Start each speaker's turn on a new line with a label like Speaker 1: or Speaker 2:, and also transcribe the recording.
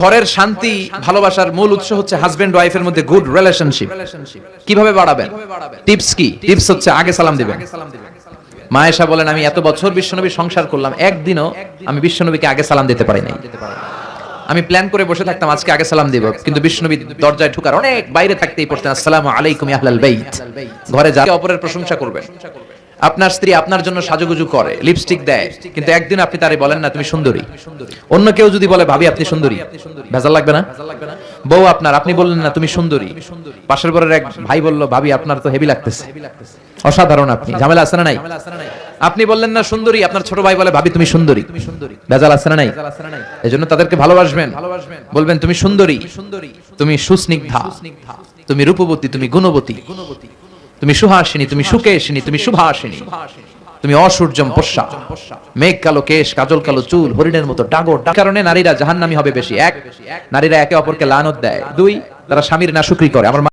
Speaker 1: ঘরের শান্তি ভালোবাসার মূল উৎস হচ্ছে হাজবেন্ড ওয়াইফের মধ্যে গুড রিলেশনশিপ। কিভাবে বাড়াবেন? টিপস কি? টিপস হচ্ছে আগে সালাম দিবেন। মা আয়েশা বলেন, আমি এত বছর বিশ্বনবীর সংসার করলাম, একদিনও আমি বিশ্বনবীকে আগে সালাম দিতে পারি নাই। আমি প্ল্যান করে বসে থাকতাম আজকে আগে সালাম দিব, কিন্তু বিশ্বনবী দরজায় ঢোকার অনেক বাইরে থাকতেই পড়তেন আসসালামু আলাইকুম ইয়া আহলাল বাইত। ঘরে যা অপরের প্রশংসা করবেন। আপনার স্ত্রী আপনার জন্য সাজুগুজু করে, লিপস্টিক দেয়, কিন্তু একদিন আপনি তারে বলেন না তুমি সুন্দরী। অন্য কেউ যদি বলে ভাবি আপনি সুন্দরী, ভেজাল লাগবে না? বউ আপনার, আপনি বললেন না তুমি সুন্দরী, পাশের ঘরের এক ভাই বলল ভাবি আপনার তো হেভি লাগতেছে, অসাধারণ, আপনি ঝামেলা আছে না নাই? আপনি বললেন না সুন্দরী, আপনার ছোট ভাই বলে ভাবি তুমি সুন্দরী, ভেজাল আছে না নাই? এজন্য তাদেরকে ভালোবাসবেন, বলবেন তুমি সুন্দরী, তুমি সুস্নিগ্ধা, তুমি রূপবতী, তুমি গুণবতী, তুমি সুহাসিনী, তুমি সুকেশিনী, তুমি সুভাসিনী, তুমি অসূর্যম পশ্চা, মেঘ কালো কেশ, কাজল কালো চুল, হরিণের মতো ডাগর। কারণে নারীরা জাহান্নামী হবে বেশি। এক, নারীরা একে অপরকে লানত দেয়। দুই, তারা স্বামীর নাশুকরি করে। আমার